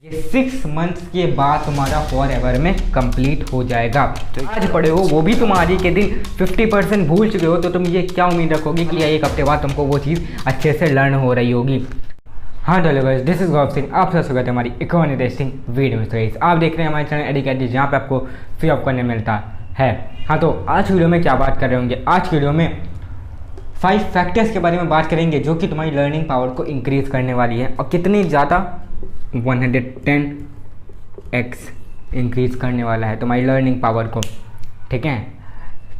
ये 6 मंथ्स के बाद तुम्हारा फॉर एवर में कंप्लीट हो जाएगा। आज पढ़े हो वो भी तुम आज ही के दिन 50% भूल चुके हो, तो तुम ये क्या उम्मीद रखोगे कि एक हफ्ते बाद तुमको वो चीज़ अच्छे से लर्न हो रही होगी। हाँ hello guys, this is Gaurav Singh, आप सब स्वागत है हमारी एक और इंटरेस्टिंग वीडियो में। तो आप देख रहे हैं हमारे चैनल एडुकेट, जहाँ पे आपको फ्री ऑफ करने मिलता है। हाँ, तो आज वीडियो में क्या बात कर रहे होंगे, आज की वीडियो में 5 फैक्टर्स के बारे में बात करेंगे जो कि तुम्हारी लर्निंग पावर को इंक्रीज करने वाली है। और कितनी ज़्यादा, 110x इंक्रीज करने वाला है तुम्हारी लर्निंग पावर को। ठीक है,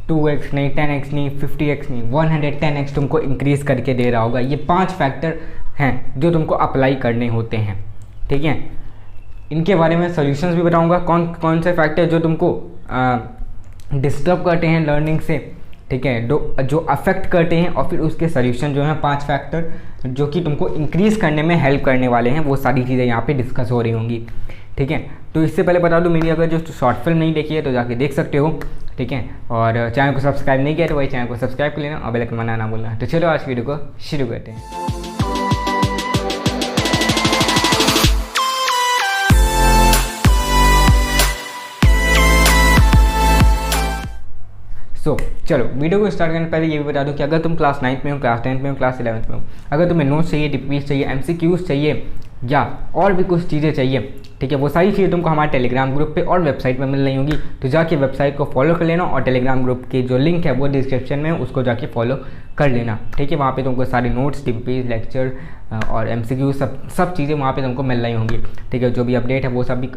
2x नहीं, 10x नहीं, 50x नहीं, 110x तुमको इंक्रीज करके दे रहा होगा। ये 5 फैक्टर हैं जो तुमको अप्लाई करने होते हैं। ठीक है, इनके बारे में सॉल्यूशंस भी बताऊंगा, कौन कौन से फैक्टर जो तुमको डिस्टर्ब करते हैं लर्निंग से। ठीक है, जो अफेक्ट करते हैं, और फिर उसके सॉल्यूशन जो हैं 5 फैक्टर जो कि तुमको इंक्रीज करने में हेल्प करने वाले हैं, वो सारी चीज़ें यहाँ पे डिस्कस हो रही होंगी। ठीक है, तो इससे पहले बता दूँ, मेरी अगर जो शॉर्ट फिल्म नहीं देखी है तो जाके देख सकते हो। ठीक है, और चैनल को सब्सक्राइब नहीं किया तो वही चैनल को सब्सक्राइब कर लेना और बेल आइकन बनाना ना भूलना। तो चलो आज की वीडियो को शुरू करते हैं। चलो वीडियो को स्टार्ट करने से पहले ये भी बता दूं कि अगर तुम क्लास 9th में हो, क्लास 10th में हो, क्लास 11th में हो, अगर तुम्हें नोट्स चाहिए, टिप्स चाहिए, MCQs चाहिए या और भी कुछ चीज़ें चाहिए, ठीक है, वो सारी चीज़ें तुमको हमारे टेलीग्राम ग्रुप पे और वेबसाइट में मिल रही होंगी। तो जाके वेबसाइट को फॉलो कर लेना और टेलीग्राम ग्रुप की जो लिंक है वो डिस्क्रिप्शन में, उसको जाके फॉलो कर लेना। ठीक है, वहाँ पे तुमको सारी नोट्स, टिप्स, लेक्चर और MCQ सब चीज़ें वहाँ पे तुमको मिल रही होंगी। ठीक है, जो भी अपडेट है वो सब भी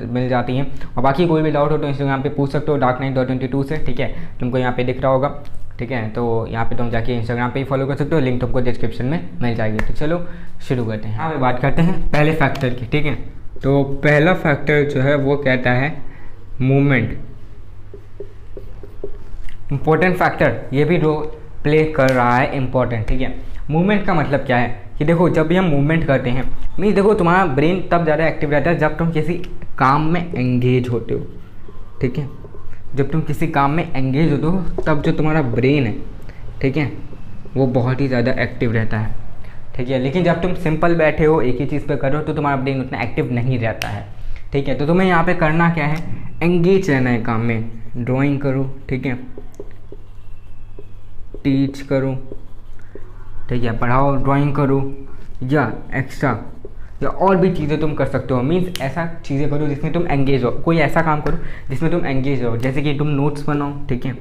मिल जाती हैं। और बाकी कोई भी डाउट हो तो इंस्टाग्राम पे पूछ सकते हो, dark9.22 से। ठीक है, तुमको यहाँ पे दिख रहा होगा। ठीक है, तो यहाँ पे तुम जाके इंस्टाग्राम पे ही फॉलो कर सकते हो, लिंक तुमको डिस्क्रिप्शन में मिल जाएगी। तो चलो शुरू करते हैं। यहाँ बात करते हैं पहले फैक्टर की। ठीक है, तो पहला फैक्टर जो है वो कहता है मूवमेंट। इम्पोर्टेंट फैक्टर, ये भी रोल प्ले कर रहा है इम्पोर्टेंट। ठीक है, मूवमेंट का मतलब क्या है कि देखो, जब भी हम मूवमेंट करते हैं, मीन्स देखो तुम्हारा ब्रेन तब ज़्यादा एक्टिव रहता है जब तुम किसी काम में एंगेज होते हो। ठीक है, जब तुम किसी काम में एंगेज होते हो तब जो तुम्हारा ब्रेन है, ठीक है, वो बहुत ही ज़्यादा एक्टिव रहता है। ठीक है, लेकिन जब तुम सिंपल बैठे हो, एक ही चीज़ पे करो, तो तुम्हारा ब्रेन उतना एक्टिव नहीं रहता है। ठीक है, तो तुम्हें यहाँ पे करना क्या है, एंगेज रहना है काम में। ड्राइंग करो, ठीक है, टीच करो, ठीक है, पढ़ाओ, ड्राइंग करो, या एक्स्ट्रा या और भी चीज़ें तुम कर सकते हो। मीन्स ऐसा चीज़ें करो जिसमें तुम एंगेज हो, कोई ऐसा काम करो जिसमें तुम एंगेज हो। जैसे कि तुम नोट्स बनाओ। ठीक है,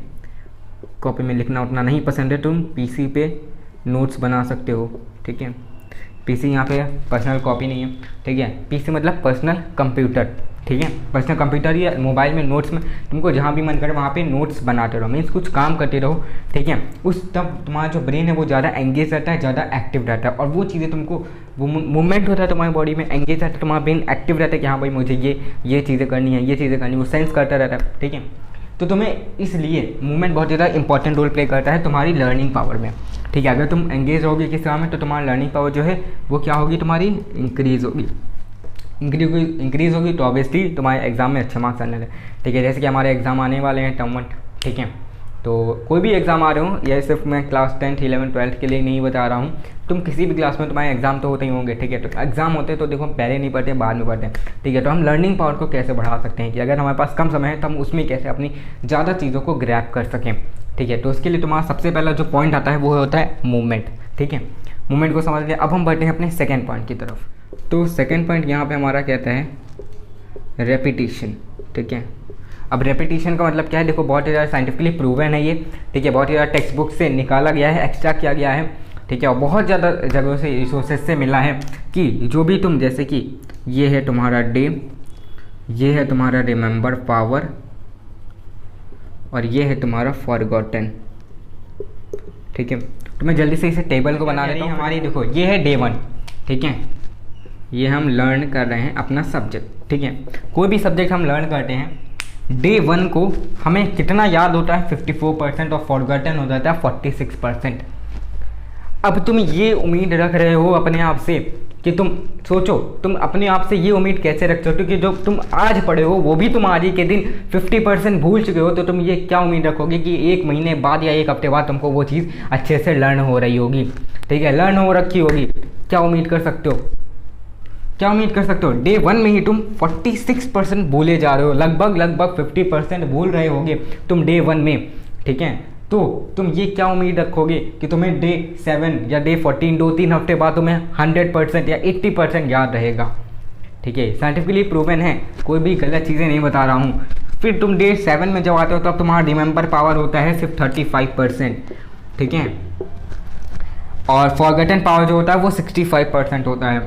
कॉपी में लिखना उतना नहीं पसंद है, तुम PC पे नोट्स बना सकते हो। ठीक है, PC यहाँ पे पर्सनल कॉपी नहीं है। ठीक है, PC मतलब पर्सनल कंप्यूटर। ठीक है, पर्सनल कंप्यूटर या मोबाइल में नोट्स में तुमको जहाँ भी मन करे वहाँ पे नोट्स बनाते रहो, मीन्स कुछ काम करते रहो। ठीक है, उस तब तुम्हारा जो ब्रेन है वो ज़्यादा एंगेज रहता है, ज़्यादा एक्टिव रहता है, और वो चीज़ें तुमको, वो मूवमेंट होता है तुम्हारी बॉडी में, एंगेज रहता है, तुम्हारा ब्रेन एक्टिव रहता है कि हाँ भाई मुझे ये चीज़ें करनी है, ये चीज़ें करनी है, वो सेंस करता रहता है। ठीक है, तो तुम्हें इसलिए मूवमेंट बहुत ज़्यादा इंपॉर्टेंट रोल प्ले करता है तुम्हारी लर्निंग पावर में। ठीक है, अगर तुम एंगेज होगी किसी काम में तो तुम्हारी लर्निंग पावर जो है वो क्या होगी, तुम्हारी इंक्रीज़ होगी। इंक्रीज़ होगी तो ऑब्वियसली तुम्हारे एग्जाम में अच्छे मार्क्स आने लगे। ठीक है, जैसे कि हमारे एग्ज़ाम आने वाले हैं टर्म 1। ठीक है, तो कोई भी एग्ज़ाम आ रहे हो, यह सिर्फ मैं क्लास 10th, 11th, 12th के लिए नहीं बता रहा हूँ, तुम किसी भी क्लास में तुम्हारे एग्जाम तो होते ही होंगे। ठीक है, तो एग्जाम होते हैं तो देखो पहले नहीं पढ़ते, बाद में पढ़ते हैं। ठीक है, तो हम लर्निंग पावर को कैसे बढ़ा सकते हैं कि अगर हमारे पास कम समय है तो हम उसमें कैसे अपनी ज़्यादा चीज़ों को ग्रैब कर सकें। ठीक है, तो उसके लिए तुम्हारा सबसे पहला जो पॉइंट आता है वो होता है मूवमेंट। ठीक है, मूवमेंट को समझ लिया, अब हम बढ़ते हैं अपने सेकेंड पॉइंट की तरफ। तो सेकेंड पॉइंट यहाँ पे हमारा कहता है रेपिटेशन। ठीक है, अब रेपिटेशन का मतलब क्या है, देखो बहुत ही ज़्यादा साइंटिफिकली प्रूवन है ये। ठीक है, बहुत ही ज़्यादा टेक्स्ट बुक से निकाला गया है, एक्स्ट्रा किया गया है। ठीक है, और बहुत ज़्यादा जगहों से, रिसोर्सेज से मिला है कि जो भी तुम, जैसे कि ये है तुम्हारा डे, ये है तुम्हारा रिमेंबर पावर, और ये है तुम्हारा फॉरगॉटन। ठीक है, तो मैं जल्दी से इसे टेबल को बना लेता हूँ। हमारी देखो ये है Day 1। ठीक है, ये हम लर्न कर रहे हैं अपना सब्जेक्ट। ठीक है, कोई भी सब्जेक्ट हम लर्न करते हैं, Day 1 को हमें कितना याद होता है, 54%, और फॉरगॉटन हो जाता है 46%। अब तुम ये उम्मीद रख रहे हो अपने आप से कि तुम सोचो, तुम अपने आप से ये उम्मीद कैसे रख सकते हो कि जो तुम आज पढ़े हो वो भी तुम आज ही के दिन 50% भूल चुके हो, तो तुम ये क्या उम्मीद रखोगे कि 1 महीने बाद या 1 हफ्ते बाद तुमको वो चीज़ अच्छे से लर्न हो रही होगी। ठीक है, लर्न हो रखी होगी, क्या उम्मीद कर सकते हो? क्या उम्मीद कर सकते हो? डे 1 में ही तुम 46% भूले जा रहे हो, लगभग 50% भूल रहे होगे तुम डे 1 में, ठीक है। तो तुम ये क्या उम्मीद रखोगे कि तुम्हें डे 7 या डे 14 2-3 हफ्ते बाद तुम्हें 100% या 80% याद रहेगा, ठीक है। साइंटिफिकली प्रूवन है, कोई भी गलत चीज़ें नहीं बता रहा हूँ। फिर तुम डे 7 में जब आते हो तब तुम्हारा रिमेंबर पावर होता है सिर्फ 35%, ठीक है। और फॉरगेटन पावर जो होता है वो 65% होता है।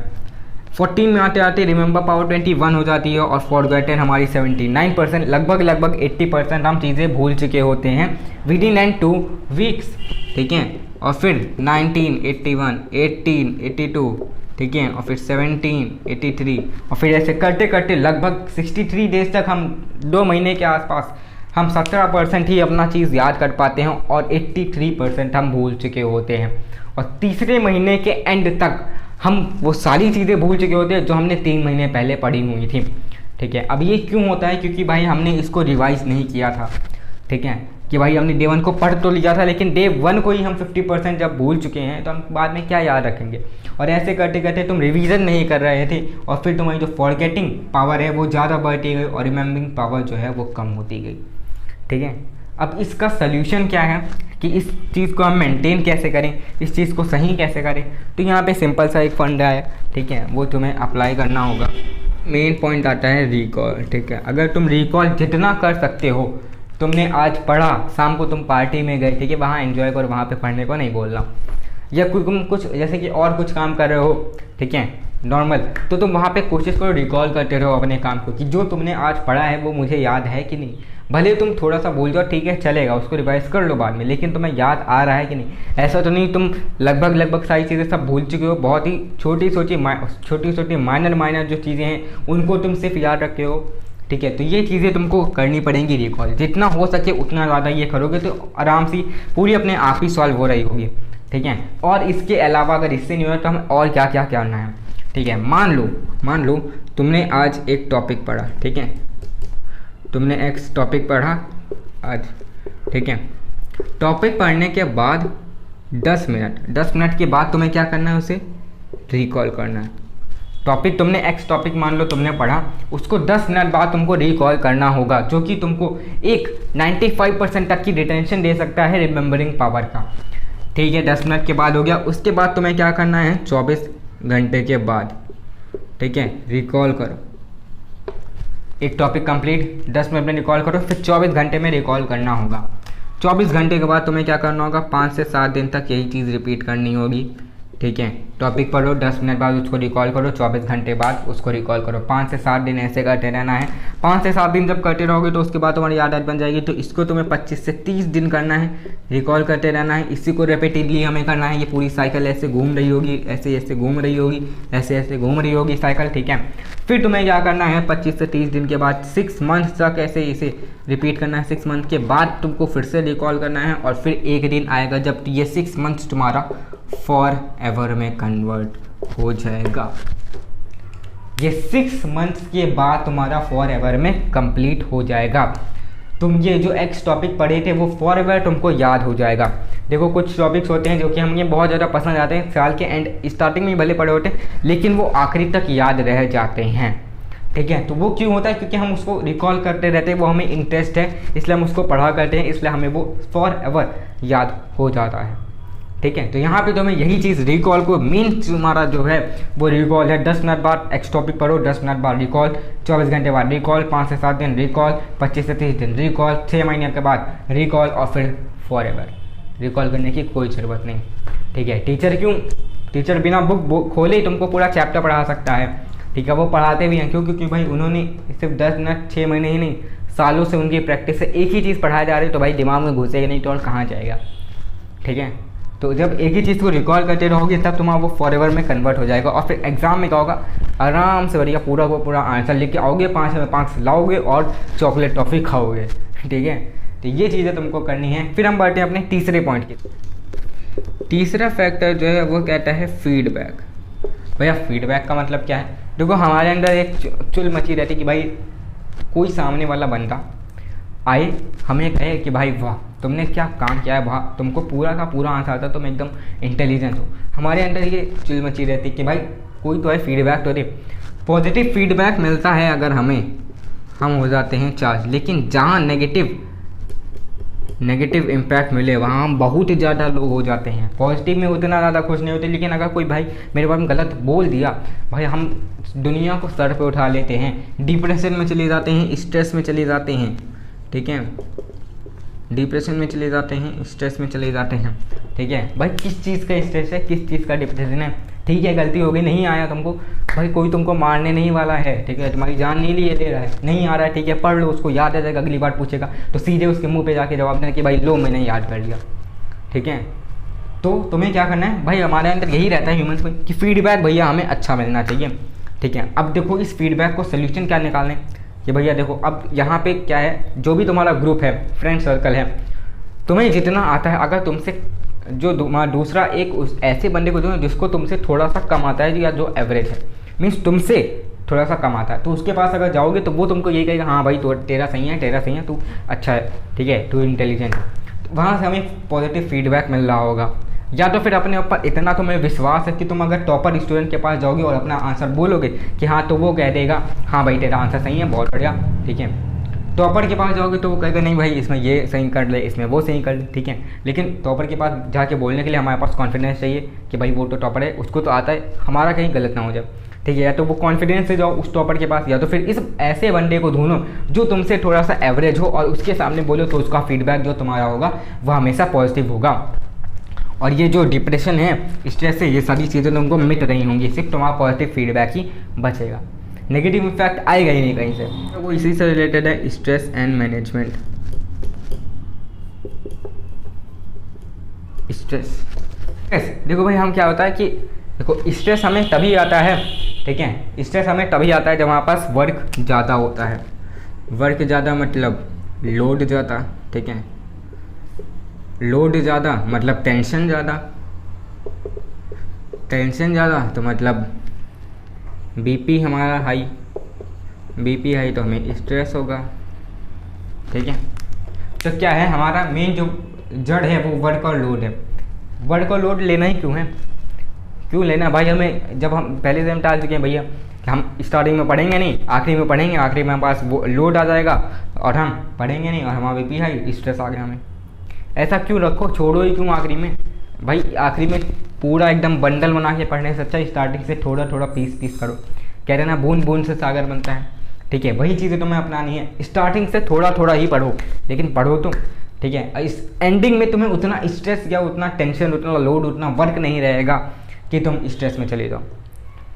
14 में आते आते रिमेंबर पावर 21 हो जाती है और फॉरगेटन हमारी 79%, लगभग 80% हम चीज़ें भूल चुके होते हैं विद इन एंड 2 वीक्स, ठीक है। और फिर 19, 81, 18, 82, ठीक है, और फिर 17, 83, और फिर ऐसे करते करते लगभग 63 डेज तक हम 2 महीने के आसपास हम 17% ही अपना चीज़ याद कर पाते हैं और 83% हम भूल चुके होते हैं। और तीसरे महीने के एंड तक हम वो सारी चीज़ें भूल चुके होते हैं जो हमने 3 महीने पहले पढ़ी हुई थी, ठीक है। अब ये क्यों होता है? क्योंकि भाई हमने इसको रिवाइज नहीं किया था, ठीक है, कि भाई हमने डे 1 को पढ़ तो लिया था लेकिन डे 1 को ही हम 50% जब भूल चुके हैं तो हम बाद में क्या याद रखेंगे। और ऐसे करते करते तुम रिवीजन नहीं कर रहे थे और फिर तुम्हारी जो फॉरगेटिंग पावर है वो ज़्यादा बढ़ती गई और रिमेंबरिंग पावर जो है वो कम होती गई, ठीक है। अब इसका सल्यूशन क्या है कि इस चीज़ को हम मेंटेन कैसे करें, इस चीज़ को सही कैसे करें? तो यहाँ पे सिंपल सा एक फंडा है, ठीक है, वो तुम्हें अप्लाई करना होगा। मेन पॉइंट आता है रिकॉल, ठीक है। अगर तुम रिकॉल जितना कर सकते हो, तुमने आज पढ़ा, शाम को तुम पार्टी में गए, ठीक है, वहाँ एंजॉय करो, वहाँ पे पढ़ने को नहीं बोल रहा हूँ, या कोई तुम कुछ जैसे कि और कुछ काम कर रहे हो, ठीक है, नॉर्मल, तो तुम वहाँ पे कोशिश करो रिकॉल करते रहो अपने काम को कि जो तुमने आज पढ़ा है वो मुझे याद है कि नहीं। भले तुम थोड़ा सा भूल जाओ, ठीक है, चलेगा, उसको रिवाइज कर लो बाद में, लेकिन तुम्हें याद आ रहा है कि नहीं। ऐसा तो नहीं तुम लगभग सारी चीज़ें सब भूल चुके हो, बहुत ही छोटी छोटी माइनर जो चीज़ें हैं उनको तुम सिर्फ याद रखे हो, ठीक है। तो ये चीज़ें तुमको करनी पड़ेंगी रिकॉल, जितना हो सके उतना ज़्यादा ये करोगे तो आराम से पूरी अपने आप ही सॉल्व हो रही होगी, ठीक है। और इसके अलावा अगर इससे नहीं हो तो हमें और क्या क्या करना है, ठीक है। मान लो तुमने आज एक टॉपिक पढ़ा, ठीक है, तुमने एक्स टॉपिक पढ़ा आज, ठीक है। टॉपिक पढ़ने के बाद 10 मिनट के बाद तुम्हें क्या करना है, उसे रिकॉल करना है। टॉपिक तुमने एक्स टॉपिक मान लो तुमने पढ़ा, उसको 10 मिनट बाद तुमको रिकॉल करना होगा, जो कि तुमको एक 95% तक की रिटेंशन दे सकता है रिमेंबरिंग पावर का, ठीक है। 10 मिनट के बाद हो गया, उसके बाद तुम्हें क्या करना है, 24 घंटे के बाद, ठीक है, रिकॉल करो। एक टॉपिक कंप्लीट 10 मिनट में रिकॉल करो, फिर 24 घंटे में रिकॉल करना होगा। 24 घंटे के बाद तुम्हें क्या करना होगा, 5 से 7 दिन तक यही चीज़ रिपीट करनी होगी, ठीक है। टॉपिक पढ़ो, 10 मिनट बाद उसको रिकॉल करो, 24 घंटे बाद उसको रिकॉल करो, 5 से 7 दिन ऐसे करते रहना है। 5 से 7 दिन जब करते रहोगे तो उसके बाद तुम्हारी आदत बन जाएगी। तो इसको तुम्हें 25 से 30 दिन करना है, रिकॉल करते रहना है। इसी को रिपीटेडली हमें करना है, ये पूरी साइकिल ऐसे घूम रही होगी, ऐसे घूम रही होगी, ऐसे घूम रही होगी साइकिल, ठीक है। फिर तुम्हें क्या करना है, 25 से 30 दिन के बाद 6 मंथ तक ऐसे इसे रिपीट करना है। 6 मंथ के बाद तुमको फिर से रिकॉल करना है और फिर एक दिन आएगा जब ये 6 मंथ्स तुम्हारा फॉर एवर में कन्वर्ट हो जाएगा। ये 6 मंथ्स के बाद तुम्हारा फॉर एवर में कंप्लीट हो जाएगा। तुम ये जो एक्स टॉपिक पढ़े थे वो फॉर एवर तुमको याद हो जाएगा। देखो कुछ टॉपिक्स होते हैं जो कि हमें बहुत ज़्यादा पसंद आते हैं, साल के एंड स्टार्टिंग में भले पढ़े होते हैं लेकिन वो आखिरी तक याद रह जाते हैं, ठीक है। तो वो क्यों होता है, क्योंकि हम उसको रिकॉल करते रहते हैं, वो हमें इंटरेस्ट है इसलिए हम उसको पढ़ा करते हैं, इसलिए हमें वो फॉर एवर याद हो जाता है, ठीक है। तो यहाँ पे तुम्हें यही चीज़ रिकॉल को मेन तुम्हारा जो है वो रिकॉल है। 10 मिनट बाद एक्स टॉपिक पढ़ो, 10 मिनट बाद रिकॉल, 24 घंटे बाद रिकॉल, 5 से 7 दिन रिकॉल, 25 से 30 दिन रिकॉल, 6 महीने के बाद रिकॉल और फिर फॉर एवर। रिकॉल करने की कोई ज़रूरत नहीं, ठीक है। टीचर बिना बुक खोले ही तुमको पूरा चैप्टर पढ़ा सकता है, ठीक है। वो पढ़ाते भी हैं क्योंकि भाई उन्होंने सिर्फ 10 मिनट 6 महीने ही नहीं, सालों से उनकी प्रैक्टिस से एक ही चीज़ पढ़ाई जा रही है, तो भाई दिमाग में घुसेगा नहीं तो और कहाँ जाएगा, ठीक है। तो जब एक ही चीज़ को रिकॉल करते रहोगे तब तुम्हारा वो फॉर एवर में कन्वर्ट हो जाएगा और फिर एग्जाम में क्या होगा, आराम से बढ़िया पूरा आंसर लेके आओगे, 5 में 5 लाओगे और चॉकलेट टॉफ़ी खाओगे, ठीक है। तो ये चीज़ें तुमको करनी है। फिर हम बढ़ते हैं अपने तीसरे पॉइंट की। तीसरा फैक्टर जो है वो कहता है फीडबैक। भैया फीडबैक का मतलब क्या है? देखो हमारे अंदर एक चुल मची रहती कि भाई कोई सामने वाला बंदा आए हमें कहे कि भाई वाह तुमने क्या काम किया है, वाह तुमको पूरा का पूरा आंसर आता, तुम एकदम इंटेलिजेंट हो। हमारे अंदर ये चुल मची रहती कि भाई कोई तो है फीडबैक तो दे। पॉजिटिव फीडबैक मिलता है अगर हमें, हम हो जाते हैं चार्ज। लेकिन जहाँ नेगेटिव इम्पैक्ट मिले वहाँ हम बहुत ही ज़्यादा लोग हो जाते हैं। पॉजिटिव में उतना ज़्यादा खुश नहीं होते, लेकिन अगर कोई भाई मेरे बारे में गलत बोल दिया, भाई हम दुनिया को सर पे उठा लेते हैं, डिप्रेशन में चले जाते हैं, स्ट्रेस में चले जाते हैं, ठीक है, डिप्रेशन में चले जाते हैं, स्ट्रेस में चले जाते हैं, ठीक है। भाई किस चीज़ का स्ट्रेस है, किस चीज़ का डिप्रेशन है, ठीक है, गलती हो गई, नहीं आया तुमको, भाई कोई तुमको मारने नहीं वाला है, ठीक है, तुम्हारी जान नहीं लिए ले रहा है, नहीं आ रहा है, ठीक है, पढ़ लो, उसको याद आ जाएगा, अगली बार पूछेगा तो सीधे उसके मुंह पे जाके जवाब देना कि भाई लो मैंने याद कर लिया, ठीक है। तो तुम्हें क्या करना है भाई, हमारे अंदर यही रहता है ह्यूमंस में कि फीडबैक भैया हमें अच्छा मिलना चाहिए, ठीक है। अब देखो इस फीडबैक को सोल्यूशन क्या निकालने कि भैया देखो अब यहाँ पे क्या है, जो भी तुम्हारा ग्रुप है, फ्रेंड सर्कल है, तुम्हें जितना आता है, अगर तुमसे जो दूसरा एक उस ऐसे बंदे को दो जिसको तुमसे थोड़ा सा कम आता है या जो एवरेज है, मीन्स तुमसे थोड़ा सा कम आता है, तो उसके पास अगर जाओगे तो वो तुमको यही कहेगा हाँ भाई तो तेरा सही है, तू अच्छा है, ठीक है, तू इंटेलिजेंट है। तो वहाँ से हमें पॉजिटिव फीडबैक मिल रहा होगा। या तो फिर अपने ऊपर इतना तुम्हें विश्वास है कि तुम अगर टॉपर स्टूडेंट के पास जाओगे और अपना आंसर बोलोगे कि हाँ, तो वो कह देगा हाँ भाई तेरा आंसर सही है, बहुत बढ़िया, ठीक है। टॉपर के पास जाओगे तो वो कहेगा नहीं भाई इसमें ये सही कर ले, इसमें वो सही कर ले, ठीक है। लेकिन टॉपर के पास जाके बोलने के लिए हमारे पास कॉन्फिडेंस चाहिए कि भाई वो तो टॉपर है, उसको तो आता है, हमारा कहीं गलत ना हो जाए, ठीक है। या तो वो कॉन्फिडेंस से जाओ उस टॉपर के पास, या तो फिर इस ऐसे बंदे को ढूंढो जो तुमसे थोड़ा सा एवरेज हो और उसके सामने बोलो तो उसका फीडबैक जो तुम्हारा होगा वह हमेशा पॉजिटिव होगा। और ये जो डिप्रेशन है, स्ट्रेस है, ये सारी चीज़ें तुमको मिट रही होंगी, सिर्फ तुम्हारा पॉजिटिव फीडबैक ही बचेगा, नेगेटिव इफेक्ट आएगा ही नहीं कहीं से। तो वो इसी से रिलेटेड है स्ट्रेस एंड मैनेजमेंट। स्ट्रेस देखो भाई, हम क्या होता है कि देखो स्ट्रेस हमें तभी आता है, ठीक है, स्ट्रेस हमें तभी आता है जब हमारे पास वर्क ज़्यादा होता है। वर्क ज़्यादा मतलब लोड ज़्यादा, ठीक है, लोड ज़्यादा मतलब टेंशन ज़्यादा, टेंशन ज़्यादा तो मतलब बीपी हमारा हाई, बीपी हाई तो हमें स्ट्रेस होगा, ठीक है। तो क्या है, हमारा मेन जो जड़ है वो वर्क और लोड है। वर्क और लोड लेना ही क्यों है, क्यों लेना भाई, हमें जब हम पहले से हम टाल चुके हैं भैया कि हम स्टार्टिंग में पढ़ेंगे नहीं, आखिरी में पढ़ेंगे, आखिरी में हमारे पास वो लोड आ जाएगा और हम पढ़ेंगे नहीं और हमारा बीपी हाई, स्ट्रेस आ गया हमें। ऐसा क्यों रखो, छोड़ो ही क्यों आखिरी में, भाई आखिरी में पूरा एकदम बंडल बना के पढ़ने से अच्छा स्टार्टिंग से थोड़ा थोड़ा पीस करो। कह रहे ना बूंद बूंद से सागर बनता है, ठीक है, वही चीज़ें तुम्हें अपनानी है। स्टार्टिंग से थोड़ा थोड़ा ही पढ़ो, लेकिन पढ़ो तुम, ठीक है। इस एंडिंग में तुम्हें उतना स्ट्रेस या उतना टेंशन, उतना लोड, उतना वर्क नहीं रहेगा कि तुम स्ट्रेस में चले जाओ,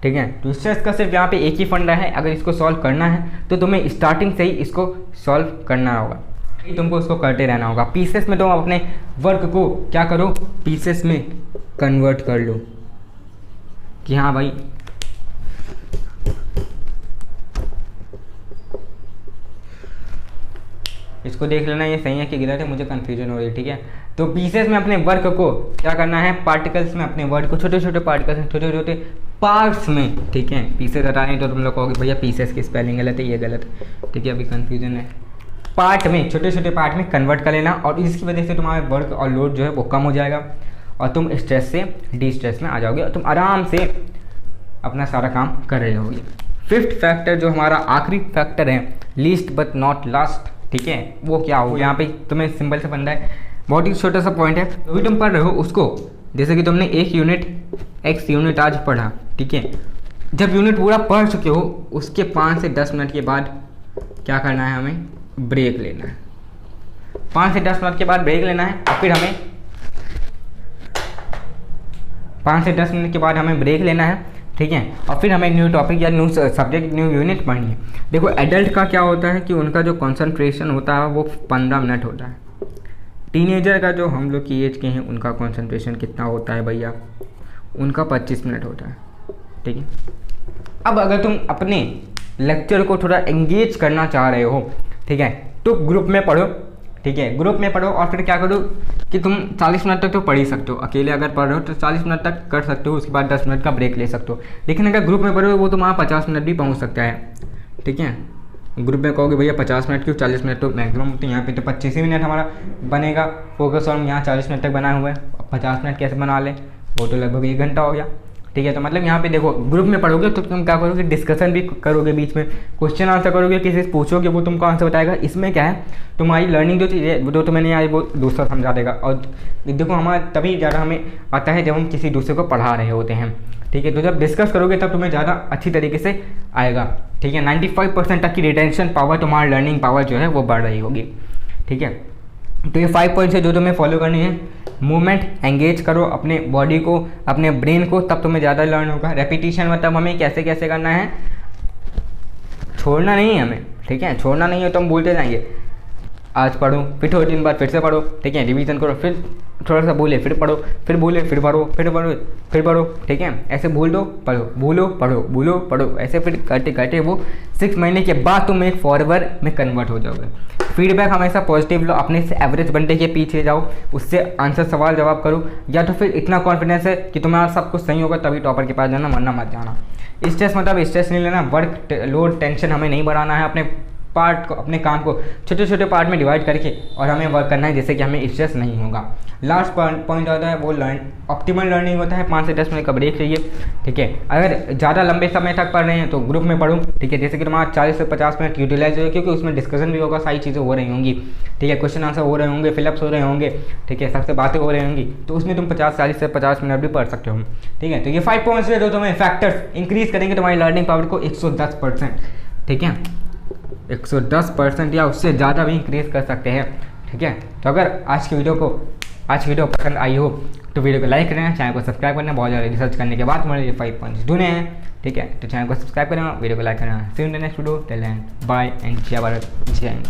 ठीक है। तो स्ट्रेस का सिर्फ यहाँ पे एक ही फंडा है, अगर इसको सॉल्व करना है तो तुम्हें स्टार्टिंग से ही इसको सॉल्व करना होगा, तुमको उसको करते रहना होगा। पीसेस में तुम अपने वर्क को क्या करो, पीसेस में कन्वर्ट कर लो कि हाँ भाई इसको देख लेना ये सही है कि गलत है, मुझे कन्फ्यूजन हो रही है, ठीक है। तो पीसेस में अपने वर्क को क्या करना है, पार्टिकल्स में अपने वर्क को छोटे छोटे पार्टिकल्स में, छोटे छोटे पार्ट्स में, ठीक है। पीसेस हटाने तो तुम लोग कहोगे भैया पीसेस की स्पेलिंग गलत है, ये गलत है, ठीक है, अभी कन्फ्यूजन है। पार्ट में, छोटे छोटे पार्ट में कन्वर्ट कर लेना और इसकी वजह से तुम्हारा वर्क और लोड जो है वो कम हो जाएगा और तुम स्ट्रेस से डी स्ट्रेस में आ जाओगे और तुम आराम से अपना सारा काम कर रहे होगे। फिफ्थ फैक्टर जो हमारा आखिरी फैक्टर है, लीस्ट बट नॉट लास्ट, ठीक है, वो क्या हो, यहाँ पे तुम्हें सिंपल से बनना है, बहुत ही छोटा सा पॉइंट है, जो भी तुम पढ़ रहे हो उसको, जैसे कि तुमने एक यूनिट एक्स यूनिट आज पढ़ा, ठीक है, जब यूनिट पूरा पढ़ चुके हो उसके 5 से 10 मिनट के बाद क्या करना है, हमें ब्रेक लेना है। 5 से 10 मिनट के बाद ब्रेक लेना है और फिर हमें 5 से 10 मिनट के बाद हमें ब्रेक लेना है, ठीक है, और फिर हमें न्यू टॉपिक या न्यू सब्जेक्ट, न्यू यूनिट पढ़नी है। देखो एडल्ट का क्या होता है कि उनका जो कंसंट्रेशन होता है वो 15 मिनट होता है। टीनेजर का जो हम लोग की एज के हैं उनका कंसंट्रेशन कितना होता है भैया, उनका 25 मिनट होता है, ठीक है। अब अगर तुम अपने लेक्चर को थोड़ा एंगेज करना चाह रहे हो, ठीक है, तो ग्रुप में पढ़ो, ठीक है, ग्रुप में पढ़ो और फिर क्या करो कि तुम 40 मिनट तक तो पढ़ ही सकते हो, अकेले अगर पढ़ रहे हो तो 40 मिनट तक कर सकते हो, उसके बाद 10 मिनट का ब्रेक ले सकते हो। लेकिन अगर ग्रुप में पढ़ो वो तो वहाँ 50 मिनट भी पहुँच सकता है, ठीक है। ग्रुप में कहोगे भैया 50 मिनट क्यों, 40 मिनट तो मैक्सिमम, तो यहाँ पे तो 25 ही मिनट हमारा बनेगा फोकस, और यहाँ 40 मिनट तक बनाए हुए हैं, 50 मिनट कैसे बना ले, वो तो लगभग 1 घंटा हो गया, ठीक है। तो मतलब यहाँ पे देखो ग्रुप में पढ़ोगे तो तुम क्या करोगे, डिस्कशन भी करोगे, बीच में क्वेश्चन आंसर करोगे, किसी से पूछोगे वो तुमको आंसर बताएगा। इसमें क्या है, तुम्हारी लर्निंग जो चीज़ है जो तुम्हें नहीं आई वो दूसरा समझा देगा। और देखो हमारा तभी ज़्यादा हमें आता है जब हम किसी दूसरे को पढ़ा रहे होते हैं, ठीक है। तो जब डिस्कस करोगे तब तुम्हें ज़्यादा अच्छी तरीके से आएगा, ठीक है। 95% तक की रिटेंशन पावर, तुम्हारी लर्निंग पावर जो है वो बढ़ रही होगी, ठीक है। तो ये 5 पॉइंट्स है जो तुम्हें फॉलो करनी है। मूवमेंट एंगेज करो अपने बॉडी को, अपने ब्रेन को, तब तुम्हें ज़्यादा लर्न होगा। रेपिटेशन मतलब हमें कैसे कैसे करना है, छोड़ना नहीं है हमें, ठीक है। छोड़ना नहीं है तो हम बोलते जाएंगे, आज पढ़ो, फिर थोड़े दिन बाद फिर से पढ़ो, ठीक है। रिवीजन करो, फिर थोड़ा सा बोले, फिर पढ़ो, फिर बोले, फिर पढ़ो, फिर पढ़ो, फिर पढ़ो, ठीक है। ऐसे बोल दो, पढ़ो, बोलो, पढ़ो, बोलो, पढ़ो, ऐसे फिर करते करते वो 6 महीने के बाद तुम एक फॉरवर्ड में कन्वर्ट हो जाओगे। फीडबैक हमेशा पॉजिटिव लो, अपने से एवरेज बंदे के पीछे जाओ, उससे आंसर सवाल जवाब करो, या तो फिर इतना कॉन्फिडेंस है कि तुम्हारा सब कुछ सही होगा तभी टॉपर के पास जाना, वरना मत जाना। स्ट्रेस मतलब स्ट्रेस नहीं लेना, वर्क लोड टेंशन हमें नहीं बढ़ाना है, अपने पार्ट को, अपने काम को छोटे छोटे पार्ट में डिवाइड करके और हमें वर्क करना है जिससे कि हमें स्ट्रेस नहीं होगा। लास्ट पॉइंट आता है वो ऑप्टिमल लर्निंग होता है, 5 से 10 मिनट का ब्रेक चाहिए, ठीक है। अगर ज़्यादा लंबे समय तक पढ़ रहे हैं तो ग्रुप में पढ़ो, ठीक है। जैसे कि तुम्हारा 40 से 50 मिनट यूटिलाइज हो, क्योंकि उसमें डिस्कशन भी होगा, सारी चीज़ें हो रही होंगी, ठीक है। क्वेश्चन आंसर हो रहे होंगे, फिलअप्स हो रहे होंगे, ठीक है, सबसे बातें हो रही होंगी, तो उसमें तुम 40 से 50 मिनट भी पढ़ सकते हो, ठीक है। तो ये 5 पॉइंट्स है जो तुम्हें फैक्टर्स इंक्रीज करेंगे तुम्हारी लर्निंग पावर को 110%, ठीक है। 110% या उससे ज़्यादा भी इंक्रीज कर सकते हैं, ठीक है। तो अगर आज की वीडियो पसंद आई हो तो वीडियो को लाइक करना, चैनल को सब्सक्राइब करना, बहुत ज़्यादा रिसर्च करने के बाद मुझे ये 5 पॉइंट्स ढूंढे हैं, ठीक है। तो चैनल को सब्सक्राइब करना, वीडियो को लाइक करना। See you in the next video, till then bye and जय भारत, जय हिंद।